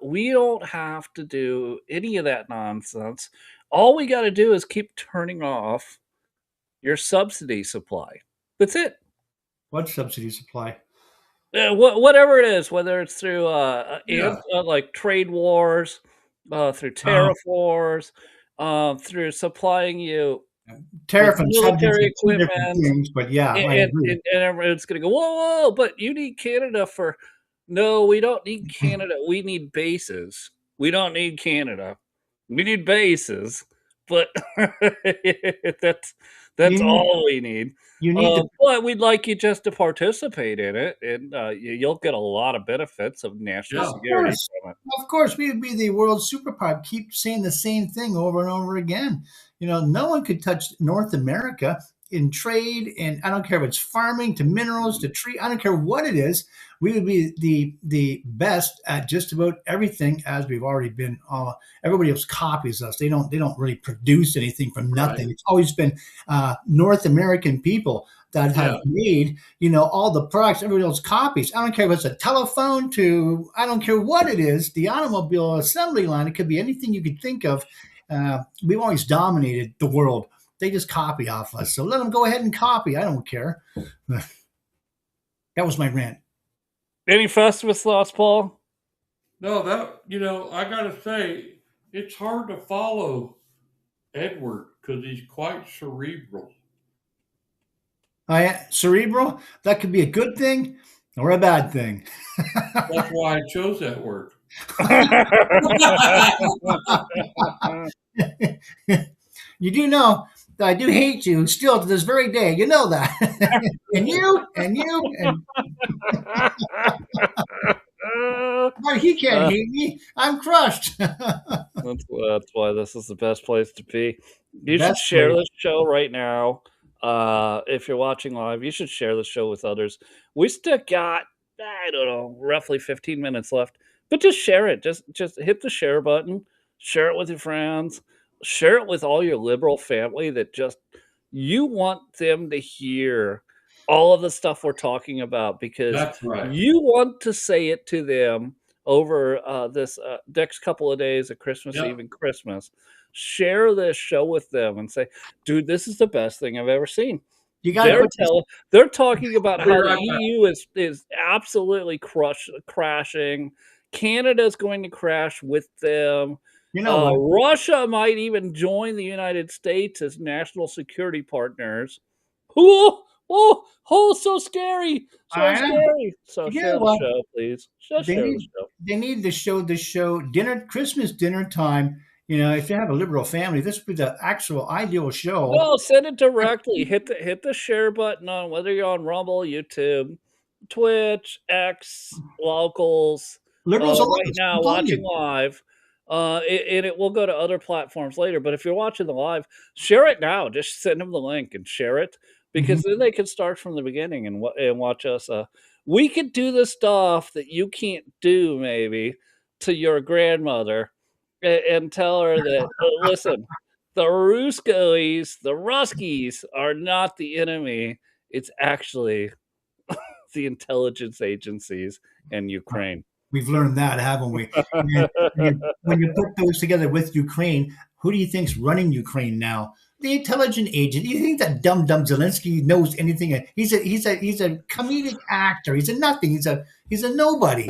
we don't have to do any of that nonsense. All we got to do is keep turning off your subsidy supply. That's it. What subsidy supply? Whatever it is, whether it's through Yeah. like trade wars, through Uh, tariff wars, through supplying you with Tariff and subsidies military are two different equipment, things, but yeah, I agree. and everyone's gonna go, whoa, whoa, but you need Canada for. No, we don't need Canada. We need bases. We don't need Canada. We need bases, but that's You that's need all we need. you need to But we'd like you just to participate in it, and you'll get a lot of benefits of national Yeah. security from it. of course, we would be the world superpower. Keep saying the same thing over and over again. No one could touch North America in trade, and I don't care if it's farming to minerals to tree. I don't care what it is. We would be the best at just about everything, as we've already been. Everybody else copies us. They don't really produce anything from Right. nothing. It's always been North American people that have Yeah. made all the products everybody else copies. I don't care if it's a telephone to I don't care what it is, the automobile assembly line. It could be anything you could think of. We've always dominated the world. They just copy off us. So let them go ahead and copy. I don't care. That was my rant. Any Festivus thoughts, Paul? No, I got to say, it's hard to follow Edward because he's quite cerebral. Cerebral, that could be a good thing or a bad thing. That's why I chose that word. You do know that I do hate you still to this very day. You know that. and but he can't Uh, hate me. I'm crushed. that's why this is the best place to be. You should Best share way. this show right now. If you're watching live, you should share the show with others. We still got, I don't know, roughly 15 minutes left, but just share it. Just hit the share button. Share it with your friends. Share it with all your liberal family that just you want them to hear all of the stuff we're talking about because That's right. you want to say it to them over this next couple of days of Christmas Eve Yep. and Christmas. Share this show with them and say, "Dude, this is the best thing I've ever seen." You got to put this. They're talking about I'll be how the right back. EU is absolutely crashing. Canada's going to crash with them. You know what? Russia might even join the United States as national security partners. Oh, so scary, so I know. scary. So You know share the what? show, please. Just They share the need show. they need to show the show dinner Christmas dinner time. If you have a liberal family, this would be the actual ideal show. No, send it directly. Hit the share button on whether you're on Rumble, YouTube, Twitch, X, Locals. Liberals will love Right us. now, I'm telling watching you. live. And it will go to other platforms later. But if you're watching the live, share it now. Just send them the link and share it because Mhm. then they can start from the beginning and watch us. We could do the stuff that you can't do maybe to your grandmother and tell her that listen, the Ruskies are not the enemy. It's actually the intelligence agencies in Ukraine. We've learned that, haven't we? And when you put those together with Ukraine, who do you think's running Ukraine now? The intelligent agent. Do you think that dumb Zelensky knows anything? He's a comedic actor. He's a nothing. He's a nobody.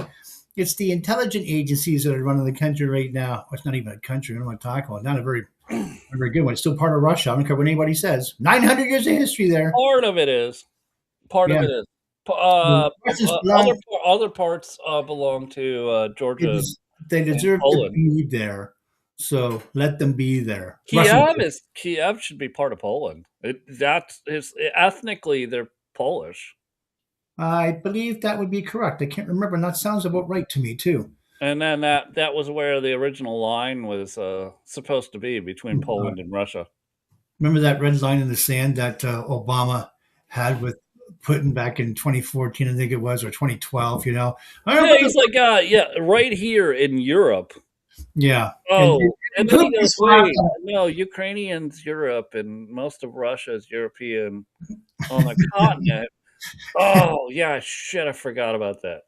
It's the intelligent agencies that are running the country right now. Well, it's not even a country. I don't want to talk about. Not a very good one. It's still part of Russia. I don't care what anybody says. 900 years of history there. Part of it is. Part of Yeah. it is. Russia's blood. Other parts belong to They, Georgia des- they and deserve to Poland. be there. So let them be there. Russian. Kiev should be part of Poland. That is ethnically they're Polish, I believe that would be correct. I can't remember, and that sounds about right to me too. and then that was where the original line was supposed to be between Uh, Poland and Russia. Remember that red line in the sand that Obama had with Putin back in 2014, I think it was, or 2012. I Yeah, remember he's like, yeah, right here in Europe. yeah, Oh, and then he Putin goes, just laughed wait, at no, Ukrainians, Europe, and most of Russia is European on the continent. Oh, yeah, shit, I forgot about that.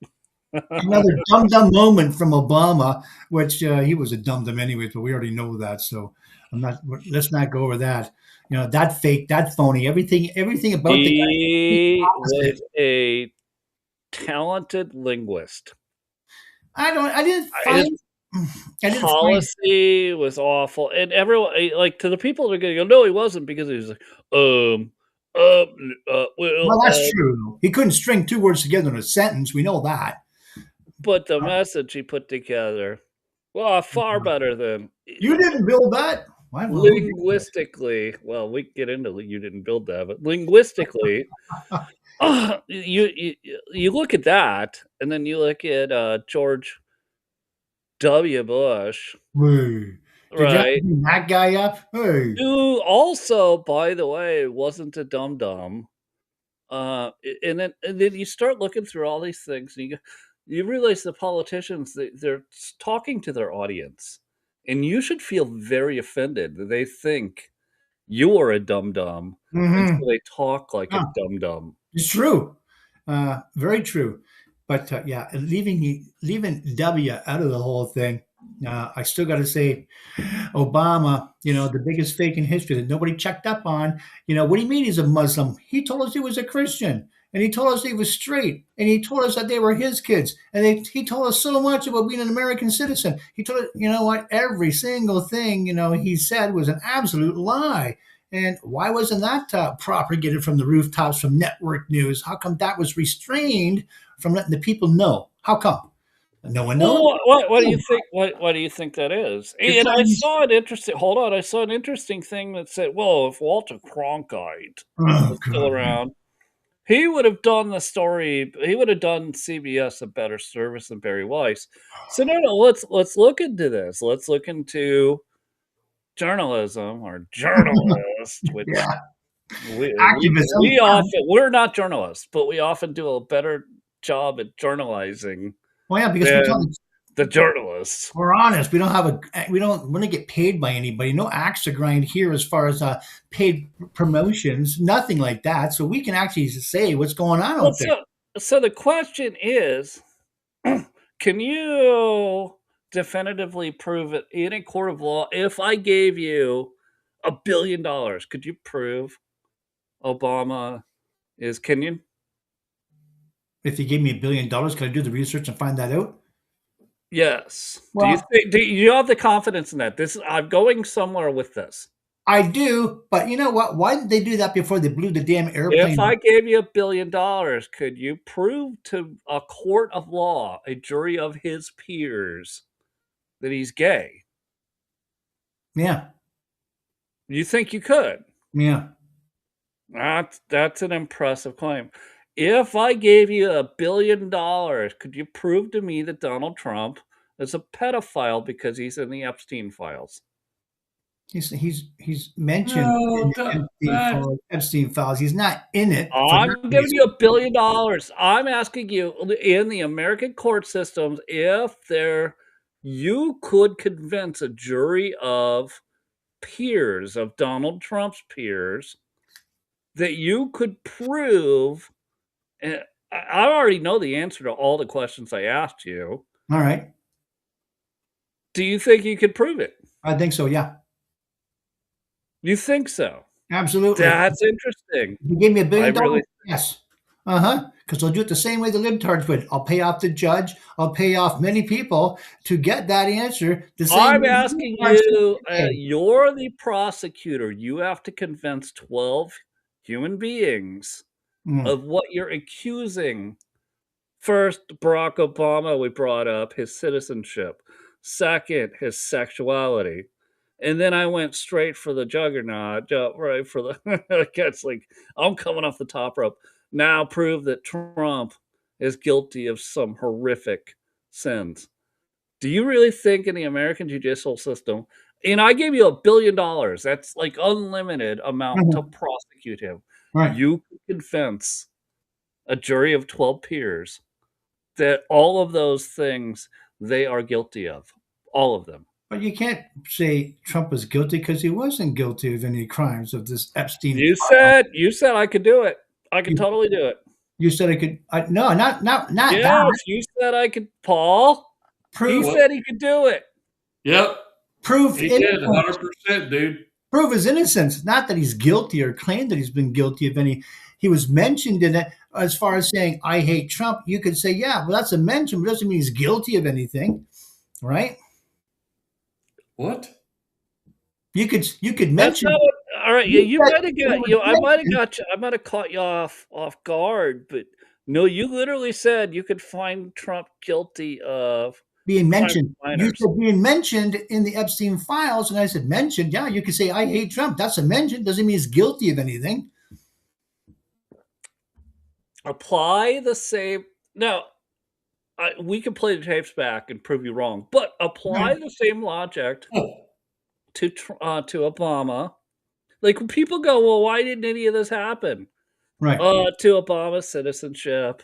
another dumb moment from Obama, which he was a dum anyways, but we already know that. So I'm not. Let's not go over that. That fake, that phony, everything about the guy. He Opposite. was a talented linguist. I don't. I didn't His find. I didn't find. policy was awful, and everyone like, to the people that are gonna go, "No, he wasn't," because he was like, well, Well, that's true. He couldn't string two words together in a sentence. We know that. but the message he put together, well, far better than You didn't build that. Well, who did? linguistically. Well, we can get into you didn't build that, but linguistically, you look at that, and then you look at George W. Bush, Hey, did you have to right? bring that guy up? Hey. Who also, by the way, wasn't a dum dum. And then you start looking through all these things, and you realize the politicians they're talking to their audience, and you should feel very offended that they think you are a dum dum, and Mm-hmm. so they talk like a Yeah, dum dum. it's true. Very true. But yeah, leaving W out of the whole thing. I still got to say, Obama, the biggest fake in history that nobody checked up on. What do you mean he's a Muslim? He told us he was a Christian, and he told us he was straight, and he told us that they were his kids, and he told us so much about being an American citizen. He told us, what, every single thing, he said was an absolute lie. And why wasn't that propagated from the rooftops from network news? How come that was restrained from letting the people know? How come? No one knows. Well, what do you think? What do you think that is? You're And I trying to. saw an interesting. Hold on, I saw an interesting thing that said, "Well, if Walter Cronkite Oh was still God. around, he would have done the story. He would have done CBS a better service than Barry Weiss." So no, let's look into this. Let's look into journalism or journalist, which Yeah. we Activism. often we're not journalists, but we often do a better job at journalizing Well, yeah, because than the journalists. we're honest. We don't want to get paid by anybody. No axe to grind here as far as paid promotions. Nothing like that. So we can actually say what's going on Well, out there. so the question is, can you definitively prove it in a court of law? If I gave you $1 billion, could you prove Obama is Kenyan? If you gave me $1 billion, could I do the research and find that out? Yes. Well, Do you have the confidence in that? I'm going somewhere with this. I do, but you know what? Why didn't they do that before they blew the damn If airplane? I gave you $1 billion, could you prove to a court of law, a jury of his peers, that he's gay? Yeah, You think you could? yeah. That's an impressive claim. If I gave you $1 billion, could you prove to me that Donald Trump is a pedophile because he's in the Epstein files. He's mentioned in No, the Epstein files. He's not in it for that I'm giving reason. you $1 billion. I'm asking you in the American court systems if you could convince a jury of peers of Donald Trump's peers that you could prove. And I already know the answer to all the questions I asked you. All right, Do you think you could prove it? I think so. Yeah, You think so? absolutely. That's interesting. You gave me $1 I billion. really Yes. Because I'll do it the same way the libtards would. I'll pay off the judge. I'll pay off many people to get that answer. The same I'm way asking the libtards you, today. you're the prosecutor. You have to convince 12 human beings Mm, of what you're accusing. First, Barack Obama, we brought up his citizenship. Second, his sexuality. And then I went straight for the juggernaut, right for the it's like I'm coming off the top rope. Now prove that Trump is guilty of some horrific sins. Do you really think in the American judicial system, and I gave you $1 billion, that's like unlimited amount to mhm. prosecute him. Right. You could convince a jury of 12 peers that all of those things they are guilty of. All of them. But you can't say Trump was guilty because he wasn't guilty of any crimes of this Epstein file. You said I could do it. I could You, totally do it. you said I could. No, not that. Yes, you said I could, Paul. He Prove What? said he could do it. Yep, prove he did innocence. 100%, dude. Prove his innocence. Not that he's guilty or claim that he's been guilty of any. He was mentioned in it as far as saying, I hate Trump. You could say, yeah, well, that's a mention, but it doesn't mean he's guilty of anything, right? What? You could That's mention. not what, all right. You You said might have it got was you. I might have mentioned. got you. I might have caught you off guard, but no, you literally said you could find Trump guilty of Being crimes mentioned. with You minors. said being mentioned in the Epstein files, and I said mentioned. Yeah, you could say I hate Trump. That's a mention. Doesn't mean he's guilty of anything. Apply the same. Now, we can play the tapes back and prove you wrong, but apply Right. the same logic Oh, to Obama. Like when people go, well, why didn't any of this happen? Right. To Obama's citizenship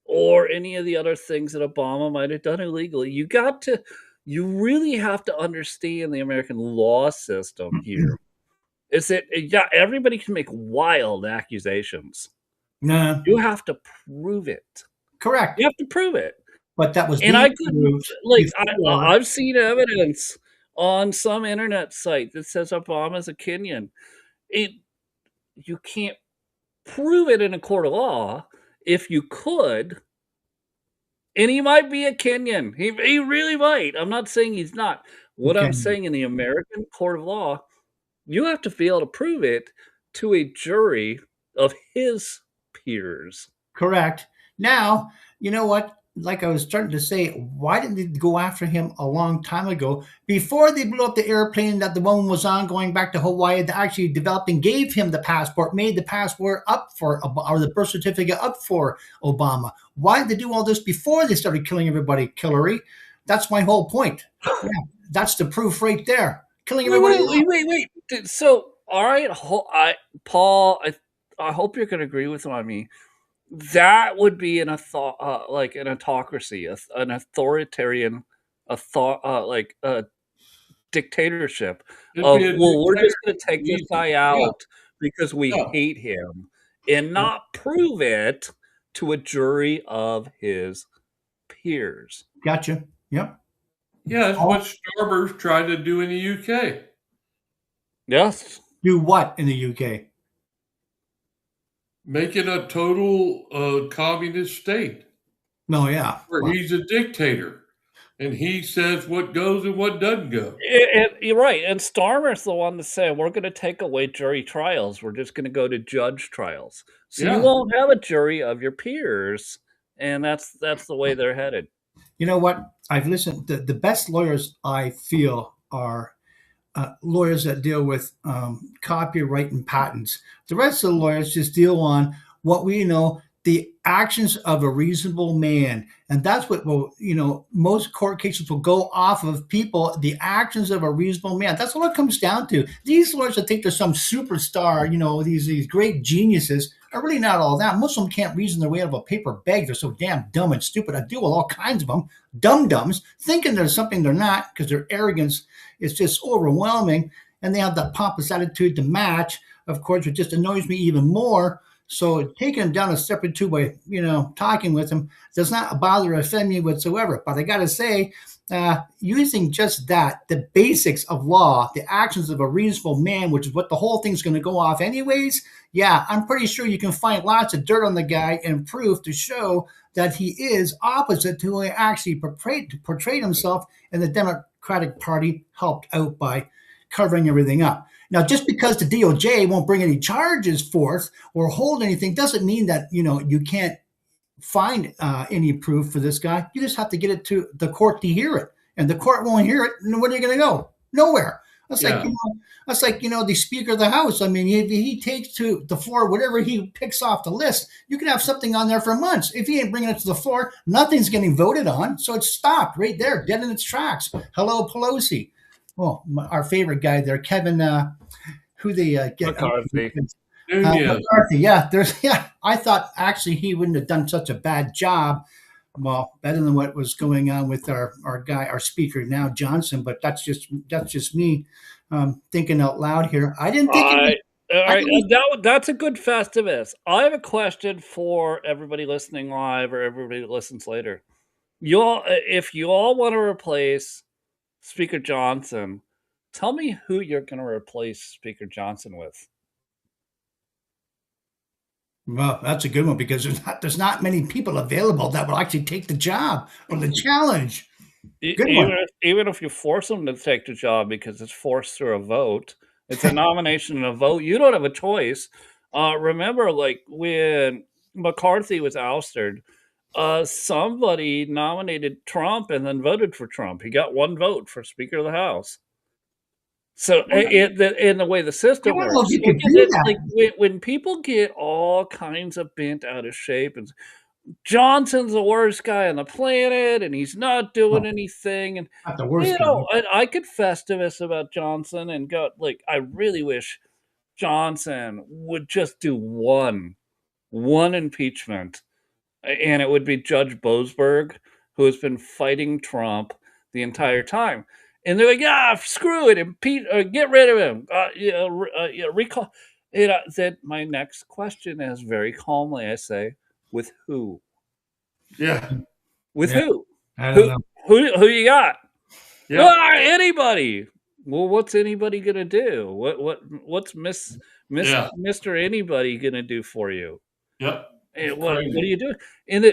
or any of the other things that Obama might have done illegally. You really have to understand the American law system here. Is that yeah, everybody can make wild accusations. No, You have to prove it. correct. You have to prove it. But that was And being I couldn't proved like before. I've seen evidence on some internet site that says Obama's a Kenyan. It you can't prove it in a court of law. If you could, and he might be a Kenyan. He really might. I'm not saying he's not. What Okay. I'm saying in the American court of law, you have to be able to prove it to a jury of his peers. Correct. Now, you know what? Like I was starting to say, why didn't they go after him a long time ago before they blew up the airplane that the woman was on going back to Hawaii? They actually developed and gave him the passport, made the passport up for, or the birth certificate up for Obama. Why did they do all this before they started killing everybody, Hillary? That's my whole point. Yeah, that's the proof right there. Killing Wait, everybody wait, off. wait, wait, wait. So, all right, Paul, I hope you can agree with me. That would be like an autocracy, an authoritarian, like a dictatorship it'd be of a well, we're just going to dictatorship. take this Easy. guy Yeah, out because we yeah, hate him and yeah. not prove it to a jury of his peers. Gotcha. Yep. Yeah, that's what Starburst tried to do in the UK. Yes. Do what in the UK? Make it a total communist state No, yeah. where Well, he's a dictator and he says what goes and what doesn't go. And you're right. And Starmer's the one that said we're going to take away jury trials. We're just going to go to judge trials. So you Yeah. won't have a jury of your peers, and that's the way they're headed. you know what? I've listened. The best lawyers I feel are lawyers that deal with copyright and patents. The rest of the lawyers just deal on what we know the actions of a reasonable man. And that's what will, most court cases will go off of people, the actions of a reasonable man. That's what it comes down to. These lawyers that think they're some superstar, these great geniuses are really not all that. Most of them can't reason their way out of a paper bag. They're so damn dumb and stupid. I deal with all kinds of them, dum-dums, thinking there's something they're not because their arrogance is just overwhelming. And they have that pompous attitude to match, of course, which just annoys me even more. So taking him down a step or two by, talking with him does not bother or offend me whatsoever. But I got to say, using just that, the basics of law, the actions of a reasonable man, which is what the whole thing's going to go off anyways. Yeah, I'm pretty sure you can find lots of dirt on the guy and proof to show that he is opposite to who he actually portrayed himself, and the Democratic Party helped out by covering everything up. Now, just because the DOJ won't bring any charges forth or hold anything doesn't mean that, you can't find any proof for this guy. You just have to get it to the court to hear it. And the court won't hear it. And where are you going to go? Nowhere. That's like, the Speaker of the House. I mean, if he takes to the floor whatever he picks off the list, you can have something on there for months. If he ain't bringing it to the floor, nothing's getting voted on. So it's stopped right there, dead in its tracks. Hello, Pelosi. Well, our favorite guy there, Kevin, who they get. McCarthy. McCarthy, I thought actually he wouldn't have done such a bad job. Well, better than what was going on with our speaker now, Johnson. But that's just me thinking out loud here. I didn't think. All right, that's a good Festivus. I have a question for everybody listening live or everybody that listens later. If you all want to replace Speaker Johnson, tell me who you're going to replace Speaker Johnson with. Well, that's a good one because there's not many people available that will actually take the job or the challenge. Even if you force them to take the job because it's forced through a vote, it's a nomination and a vote. You don't have a choice. Remember, like when McCarthy was ousted, somebody nominated Trump and then voted for Trump. He got one vote for Speaker of the House. So in the way the system works, when people get all kinds of bent out of shape, and Johnson's the worst guy on the planet, and he's not doing anything, and not the worst guy. I could Festivus about Johnson and go like, I really wish Johnson would just do one impeachment, and it would be Judge Boasberg, who has been fighting Trump the entire time. And they're like, screw it, impeach, get rid of him, recall. Then my next question is very calmly, I say, with who? Yeah. With who? I don't know. Who you got? Yeah. Anybody. Well, what's anybody gonna do? What's Mr. Anybody gonna do for you? Yep. What are you doing? And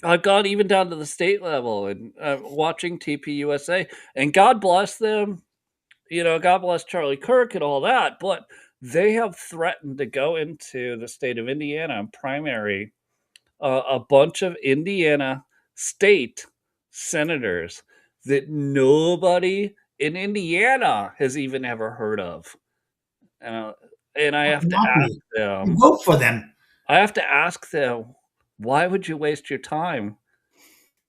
I've gone even down to the state level and watching TPUSA, and God bless them, God bless Charlie Kirk and all that, but they have threatened to go into the state of Indiana and primary a bunch of Indiana state senators that nobody in Indiana has even ever heard of. And I have to ask them. Vote for them. I have to ask them, why would you waste your time?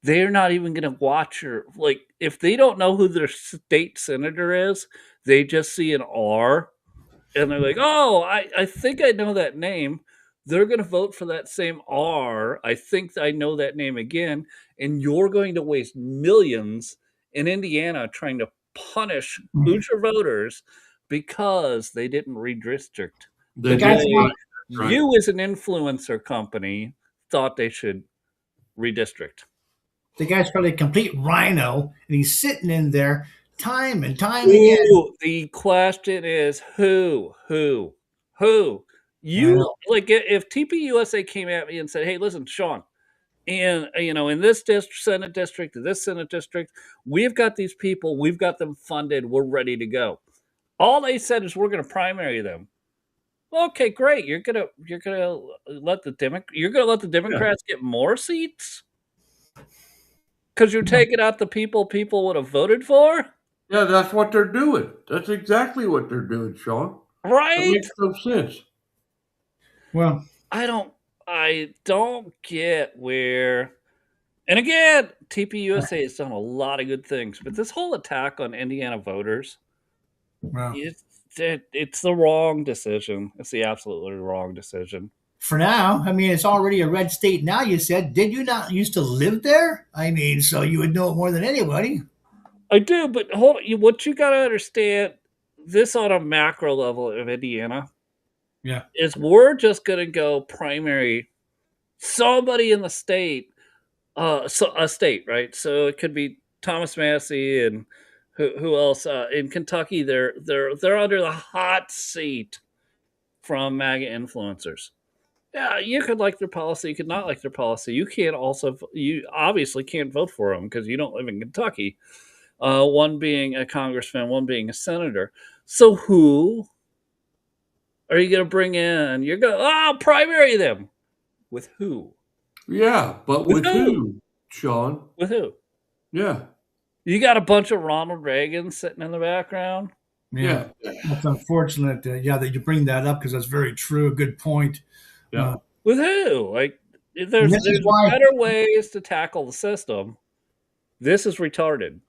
They're not even going to watch if they don't know who their state senator is, they just see an R and they're like, oh, I think I know that name. They're going to vote for that same R. I think I know that name again. And you're going to waste millions in Indiana trying to punish Hoosier voters because they didn't redistrict. You as an influencer company thought they should redistrict. The guy's probably a complete rhino, and he's sitting in there time and time again. The question is who? You like if TPUSA came at me and said, "Hey, listen, Sean, and in this Senate district, we've got these people, we've got them funded, we're ready to go." All they said is, "We're going to primary them." Okay, great. You're gonna let the Democrats get more seats because you're taking out the people would have voted for. Yeah, that's what they're doing. That's exactly what they're doing, Sean. Right? That makes no sense. Well, I don't. I don't get where. And again, TPUSA has done a lot of good things, but this whole attack on Indiana voters, Well, it's the wrong decision. It's the absolutely wrong decision. for now, I mean, it's already a red state now. You said, did you not used to live there? I mean, so you would know it more than anybody. I do, but hold on. What you got to understand, this on a macro level of Indiana, Yeah. is we're just going to go primary. Somebody in the state, so a state, right? So it could be Thomas Massey and who else in Kentucky. They're under the hot seat from MAGA influencers. Yeah, you could like their policy, you could not like their policy. You obviously can't vote for them because you don't live in Kentucky. One being a congressman, one being a senator. So who are you going to bring in? You're going to primary them with who? Yeah, but With with who? who, Sean? With who? Yeah, You got a bunch of Ronald Reagan sitting in the background. Yeah. yeah, That's unfortunate. Yeah, that you bring that up because that's very true. Good point. yeah. With who? Like, And there's this is there's why, better ways to tackle the system. This is retarded.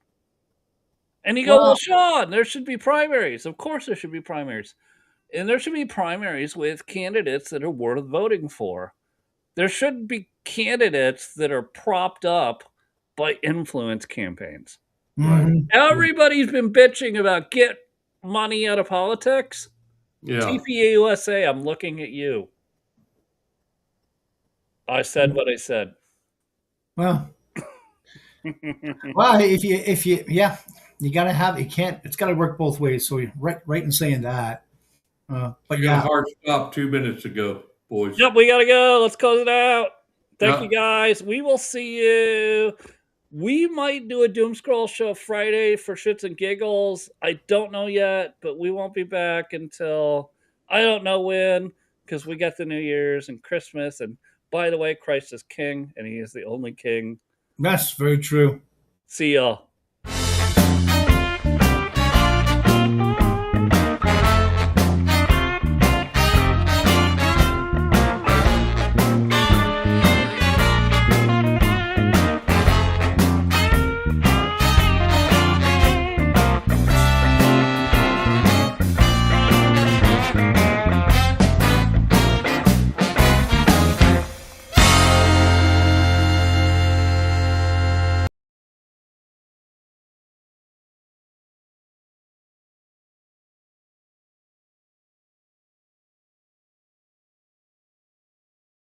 And you go, well, well, Sean, there should be primaries. Of course, there should be primaries. And there should be primaries with candidates that are worth voting for. There shouldn't be candidates that are propped up by influence campaigns. Right. mhm. Everybody's been bitching about get money out of politics. Yeah. TPA USA, I'm looking at you. I said what I said. Well, well, if you, yeah, you gotta have. You can't. It's got to work both ways. So you're right in saying that. But I got a yeah, hard stop 2 minutes ago, boys. Yep, we gotta go. Let's close it out. Thank you Yeah. guys. We will see you. We might do a doom scroll show Friday for shits and giggles. I don't know yet, but we won't be back until I don't know when because we got the New Year's and Christmas. And by the way, Christ is king and he is the only king. that's very true. See y'all.